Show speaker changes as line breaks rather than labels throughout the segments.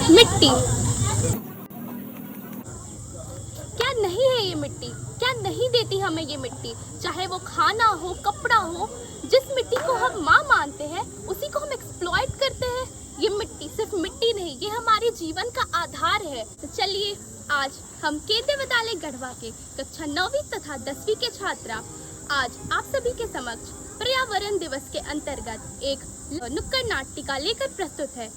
मिट्टी। क्या नहीं है ये मिट्टी? क्या नहीं देती हमें ये मिट्टी? चाहे वो खाना हो, कपड़ा हो, जिस मिट्टी को हम माँ मानते हैं उसी को हम एक्सप्लॉइट करते हैं। ये मिट्टी सिर्फ मिट्टी नहीं, ये हमारे जीवन का आधार है। तो चलिए आज हम केंद्रीय विद्यालय गढ़वा के कक्षा 9वीं तथा 10वीं के छात्रा आज आप सभी के समक्ष पर्यावरण दिवस के अंतर्गत एक नुक्कड़ नाटिका लेकर प्रस्तुत है,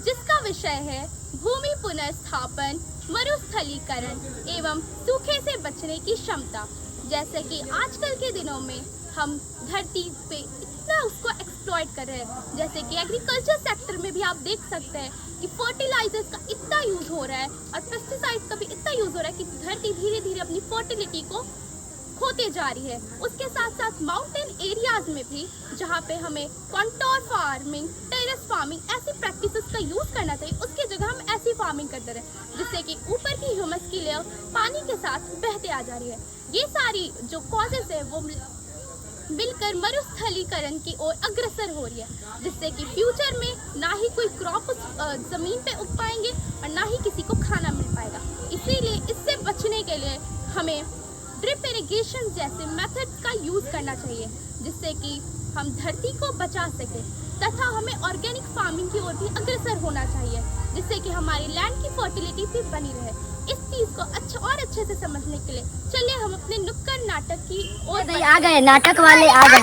जिसका विषय है भूमि पुनर्स्थापन, मरुस्थलीकरण एवं सूखे से बचने की क्षमता। जैसे कि आजकल के दिनों में हम धरती पे इतना उसको एक्सप्लॉइट कर रहे हैं, जैसे कि एग्रीकल्चर सेक्टर में भी आप देख सकते हैं कि फर्टिलाइजर्स का इतना यूज हो रहा है और पेस्टिसाइड्स का भी इतना यूज हो रहा है कि धरती धीरे धीरे अपनी फर्टिलिटी को खोते जा रही है। उसके साथ साथ माउंटेन एरियाज में भी, जहाँ पे हमें कंटोर फार्मिंग, टेरेस फार्मिंग ऐसी प्रैक्टिसेस का यूज करना चाहिए, उसकी जगह हम ऐसी फार्मिंग करते रहे, जिससे कि ऊपर की ह्यूमस की लेयर पानी के साथ बहते आ जा रही है। ये सारी जो कॉजेस है वो मिलकर मरुस्थलीकरण की ओर अग्रसर हो रही है, जिससे कि फ्यूचर में ना ही कोई क्रॉप जमीन पे उग पाएंगे और ना ही किसी को खाना मिल पाएगा। इसीलिए इससे बचने के लिए हमें ड्रिप इरिगेशन जैसे मेथड्स का यूज करना चाहिए, जिससे कि हम धरती को बचा सके, तथा हमें ऑर्गेनिक फार्मिंग की ओर भी अग्रसर होना चाहिए, जिससे कि हमारी लैंड की फर्टिलिटी भी बनी रहे। इस चीज को अच्छे से समझने के लिए चलिए हम अपने नुक्कड़ नाटक की ओर
आ गए। नाटक वाले आ गए।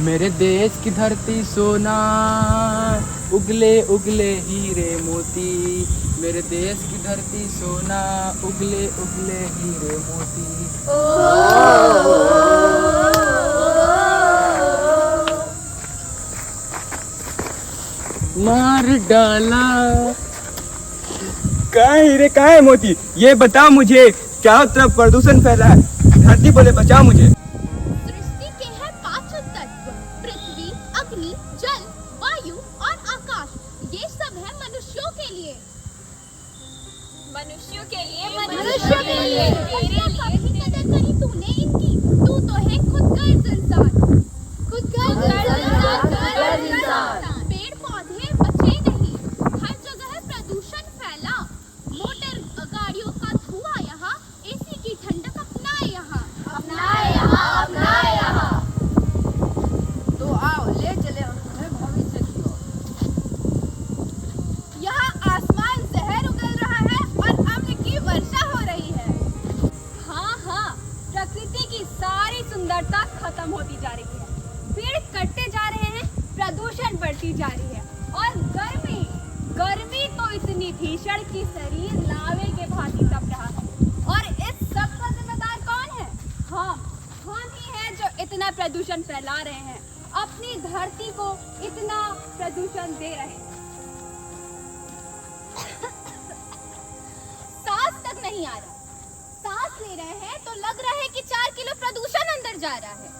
मेरे देश की धरती सोना, उगले उगले हीरे मोती। मेरे देश की धरती सोना, उगले उगले हीरे मोती। मार डाला।
कहाँ हीरे कहाँ है मोती, ये बता मुझे। चारों तरफ प्रदूषण फैला है, धरती बोले बचा मुझे।
सृष्टि के हैं 5 तत्व, पृथ्वी, अग्नि, जल, वायु और आकाश। ये सब है मनुष्यों के लिए। मनुष्यों के लिए कभी कदर करी तूने इनकी। तू तो है खुदगर्ज इंसान। पेड़ पौधे बचे नहीं, हर जगह है प्रदूषण फैला। मोटर गाड़ियों का धुआं यहाँ, एसी की ठंडक अपनाए यहाँ।
तो आओ ले चले हम तुम्हें भविष्य की ओर।
यहाँ आसमान जहर उगल रहा है और अम्ल की वर्षा हो रही है।
हाँ, प्रकृति की सारी सुंदरता खत्म होती जा रही है, पेड़ कटते जा रहे हैं, प्रदूषण बढ़ती जा रही है, और गर्मी तो इतनी भीषण कि शरीर लावे के भांति तप रहा है। और इस सब का जिम्मेदार कौन है? हम ही हैं जो इतना प्रदूषण फैला रहे हैं, अपनी धरती को इतना प्रदूषण दे रहे हैं।
सांस तक नहीं आ रहा, सांस ले रहे हैं तो लग रहा है कि 4 किलो प्रदूषण अंदर जा रहा है।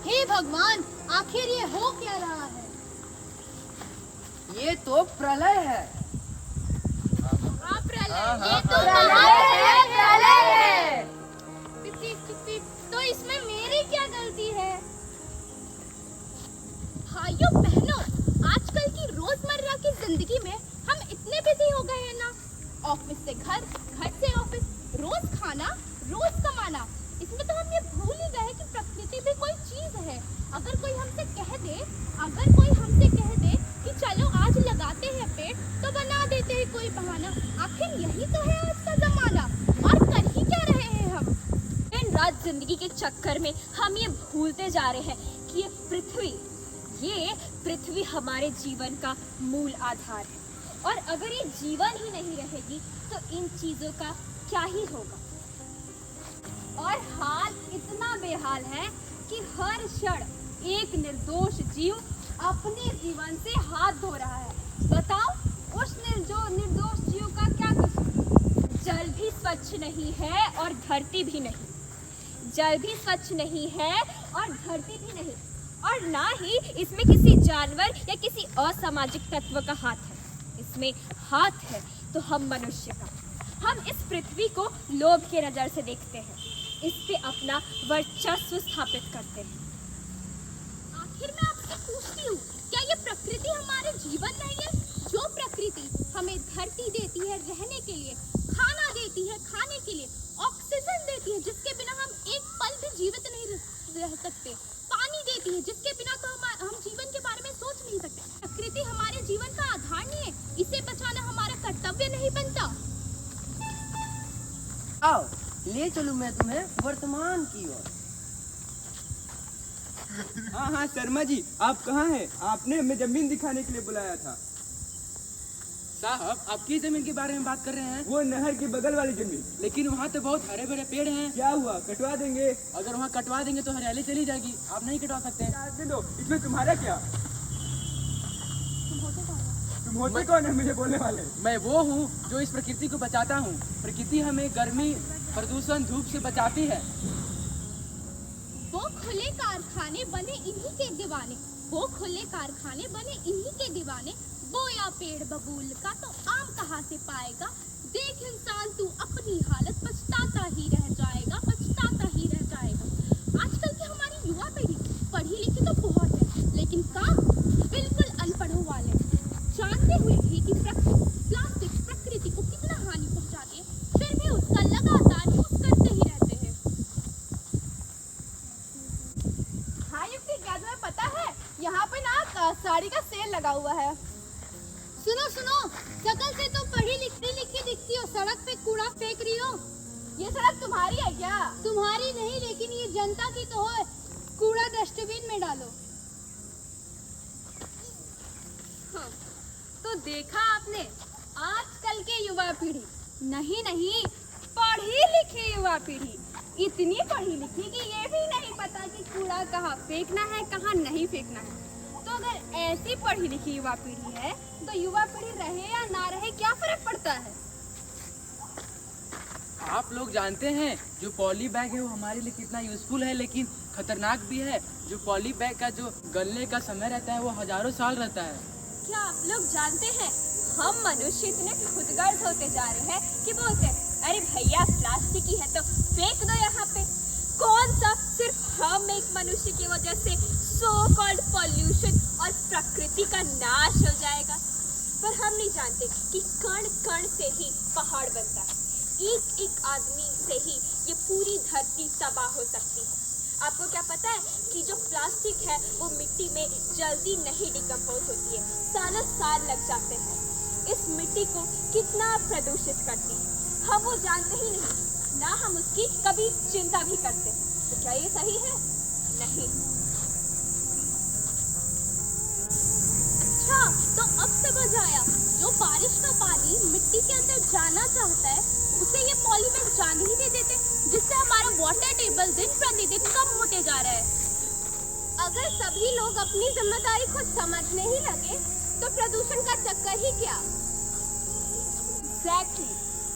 हे भगवान, आखिर ये हो क्या रहा है?
ये तो प्रलय है।
ये तो प्रलय है। तो इसमें मेरी क्या गलती है? भाइयों बहनों, आजकल की रोजमर्रा की जिंदगी में हम इतने बिजी हो गए हैं ना, ऑफिस से घर, घर से ऑफिस, रोज खाना, रोज कमाना। इसमें तो हम ये भूल ही गए कि प्रकृति भी कोई चीज है। अगर कोई हमसे कह दे कि चलो आज लगाते हैं पेड़, तो बना देते हैं कोई बहाना। आखिर यही तो है आज का जमाना, और कर ही क्या रहे हैं हम?
दिन रात जिंदगी के चक्कर में हम ये भूलते जा रहे हैं कि ये पृथ्वी हमारे जीवन का मूल आधार है, और अगर ये जीवन ही नहीं रहेगी तो इन चीजों का क्या ही होगा। और हाल इतना बेहाल है कि हर क्षण एक निर्दोष जीव अपने जीवन से हाथ धो रहा है। बताओ उस निर्दोष जीव का क्या कसूर? जल भी स्वच्छ नहीं है और धरती भी नहीं। जल भी स्वच्छ नहीं है और धरती भी नहीं, और ना ही इसमें किसी जानवर या किसी असामाजिक तत्व का हाथ है। इसमें हाथ है तो हम मनुष्य का। हम इस पृथ्वी को लोभ के नजर से देखते हैं, इस पे अपना वर्चस्व स्थापित करते हैं।
आखिर मैं आपसे पूछती हूँ, क्या ये प्रकृति हमारे जीवन नहीं है? जो प्रकृति हमें धरती देती है रहने के लिए, खाना देती है खाने के लिए, ऑक्सीजन देती है जिसके बिना हम एक पल भी जीवित नहीं रह सकते, पानी देती है जिसके बिना तो हम जीवन के बारे में सोच नहीं सकते। प्रकृति हमारे जीवन का आधार नहीं है, इसे बचाना हमारा कर्तव्य नहीं बनता?
आओ ले चलूं मैं तुम्हें वर्तमान की ओर।
हाँ हाँ शर्मा जी, आप कहाँ हैं? आपने हमें जमीन दिखाने के लिए बुलाया था।
साहब, आप किस जमीन के बारे में बात कर रहे हैं?
वो नहर के बगल वाली जमीन।
लेकिन वहाँ तो बहुत हरे भरे पेड़ हैं।
क्या हुआ, कटवा देंगे?
अगर वहाँ कटवा देंगे तो हरियाली चली जाएगी, आप नहीं कटवा सकते हैं।
यार दे दो, इसमें तुम्हारा क्या? तुम होते कौन है मुझे बोलने वाले?
मैं वो हूँ जो इस प्रकृति को बचाता हूँ। प्रकृति हमें गर्मी, प्रदूषण, धूप से बचाती है।
वो खुले कारखाने बने इन्हीं के दीवाने, वो खुले कारखाने बने इन्हीं के दीवाने, बोया पेड़ बबूल का तो आम कहाँ से पाएगा? देख इंसान तू अपनी हालत, पछताता ही रह जाएगा, पछताता ही रह जाएगा। आजकल की हमारी युवा पीढ़ी पढ़ी लिखी तो बहुत है, लेकिन काम बिल्कुल अनपढ़ों वाले, जानते हुए भी कि प्लास्टिक प्रकृति को कितना हानि पहुंचाती है, फिर भी उसका लगातार यूज करते ही रहते हैं।
हाँ युक्ति, क्या तुम्हें पता है यहाँ पे ना साड़ी का सेल लगा हुआ है।
सुनो सुनो, शकल से तो पढ़ी लिखी दिखती हो, सड़क पे कूड़ा फेंक रही हो।
ये सड़क तुम्हारी है क्या?
तुम्हारी नहीं, लेकिन ये जनता की तो है। कूड़ा डस्टबिन में डालो।
हाँ, तो देखा आपने आजकल के युवा पीढ़ी, नहीं नहीं पढ़ी लिखी युवा पीढ़ी, इतनी पढ़ी लिखी कि ये भी नहीं पता कि कूड़ा कहाँ फेंकना है, कहाँ नहीं फेंकना है। तो अगर ऐसी पढ़ी लिखी युवा पीढ़ी है तो युवा पीढ़ी रहे या ना रहे क्या फर्क पड़ता है?
आप लोग जानते हैं जो पॉली बैग है वो हमारे लिए कितना यूजफुल है, लेकिन खतरनाक भी है। जो पॉली बैग का जो गलने का समय रहता है वो हजारों साल रहता है।
क्या आप लोग जानते हैं हम मनुष्य इतने खुदगर्ज होते जा रहे हैं कि बोलते हैं अरे भैया प्लास्टिक ही है तो फेंक दो यहाँ पे। कौन सा सिर्फ हम एक मनुष्य की वजह से सो कॉल्ड पॉल्यूशन और प्रकृति का नाश हो जाएगा, पर हम नहीं जानते कि कण कण से ही पहाड़ बनता है, एक एक आदमी से ही ये पूरी धरती तबाह हो सकती है। आपको क्या पता है कि जो प्लास्टिक है वो मिट्टी में जल्दी नहीं डिकम्पोज होती है, सालों साल लग जाते हैं। इस मिट्टी को कितना प्रदूषित करती है हम वो जानते ही नहीं, ना हम उसकी कभी चिंता भी करते हैं। तो क्या ये सही है? नहीं।
अच्छा, तो अब समझ आया, जो बारिश का पानी मिट्टी के अंदर जाना चाहता है उसे ये पॉलीबैग जाने ही नहीं देते, जिससे हमारा वाटर टेबल दिन प्रतिदिन कम होते जा रहा है।
अगर सभी लोग अपनी जिम्मेदारी खुद समझने ही लगे तो प्रदूषण का चक्कर ही क्या? Exactly.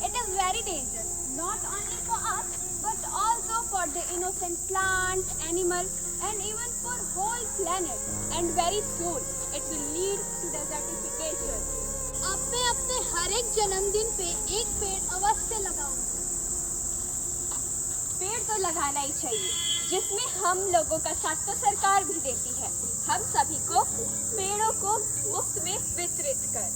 It is very dangerous, not only for us, but also for the innocent plant, animal, and even for whole planet. And very soon, it will lead to desertification.
अब मैं अपने हर एक जन्मदिन पे एक पेड़ अवश्य लगाऊंगा।
पेड़ तो लगाना ही चाहिए, जिसमें हम लोगों का साथ तो सरकार भी देती है, हम सभी को पेड़ों को मुफ्त में वितरित कर।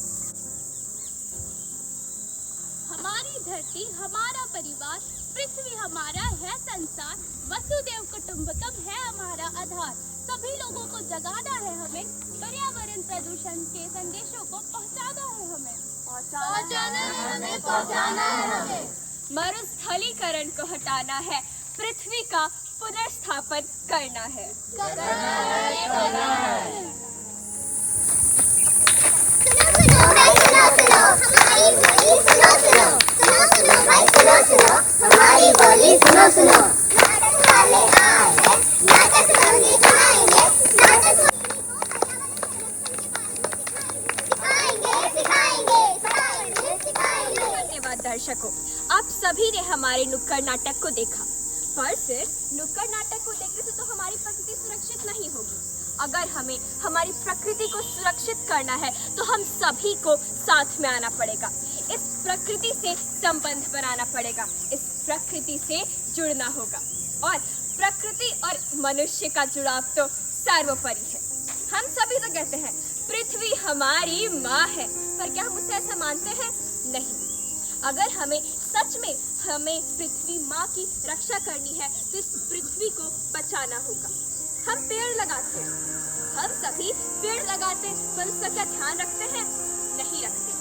हमारी धरती हमारा परिवार, पृथ्वी हमारा है संसार, वसुदेव कुटुंबकम है हमारा आधार। सभी लोगों को जगाना है हमें, पर्यावरण प्रदूषण के संदेशों को पहुंचाना है हमें, पहुंचाना है हमें।
मरुस्थलीकरण को हटाना है, पृथ्वी का पुनर्स्थापन करना है।
हमारी बोली सुनो सुनो, नाटक वाले आए हैं, नाटक हम दिखाएंगे, नाटक सिखाएंगे।
धन्यवाद दर्शकों, आप सभी ने हमारे नुक्कड़ नाटक को देखा, पर सिर्फ नुक्कड़ नाटक को देखने से तो हमारी प्रकृति सुरक्षित नहीं होगी। अगर हमें हमारी प्रकृति को सुरक्षित करना है तो हम सभी को साथ में आना पड़ेगा। इस प्रकृति से संबंध बनाना पड़ेगा, इस प्रकृति से जुड़ना होगा। और प्रकृति और मनुष्य का जुड़ाव तो सर्वोपरि है। हम सभी तो कहते हैं पृथ्वी हमारी माँ है, पर क्या हम उसे ऐसा मानते हैं? नहीं। अगर हमें सच में हमें पृथ्वी माँ की रक्षा करनी है तो इस पृथ्वी को बचाना होगा। हम पेड़ लगाते हैं, हम सभी पेड़ लगाते हैं, पर उसका क्या ध्यान रखते हैं? नहीं रखते।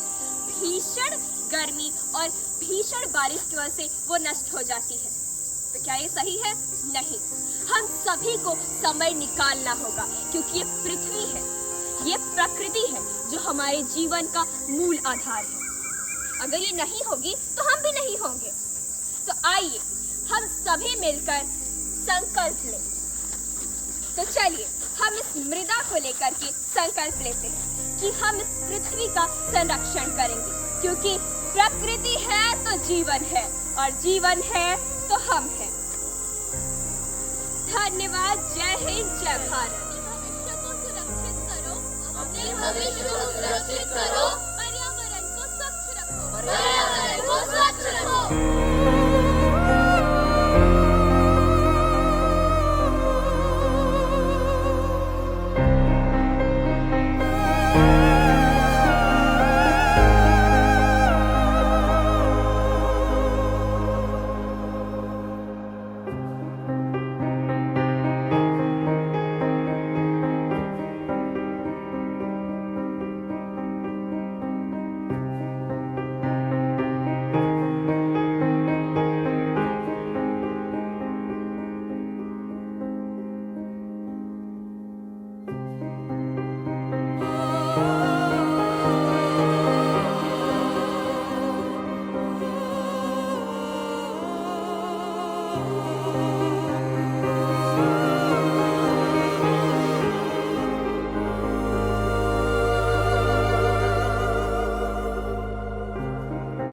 भीषण गर्मी और भीषण बारिश की वजह से वो नष्ट हो जाती है। तो क्या ये सही है? नहीं। हम सभी को समय निकालना होगा, क्योंकि ये पृथ्वी है, ये प्रकृति है जो हमारे जीवन का मूल आधार है। अगर ये नहीं होगी तो हम भी नहीं होंगे। तो आइए हम सभी मिलकर संकल्प लें। तो चलिए हम इस मृदा को लेकर के संकल्प लेते हैं कि हम इस पृथ्वी का संरक्षण करेंगे, क्योंकि प्रकृति है तो जीवन है, और जीवन है तो हम हैं। धन्यवाद। जय हिंद, जय भारत।
भविष्य को सुरक्षित करो, अपने भविष्य को सुरक्षित करो, पर्यावरण को स्वच्छ रखो, पर्यावरण को स्वच्छ रखो।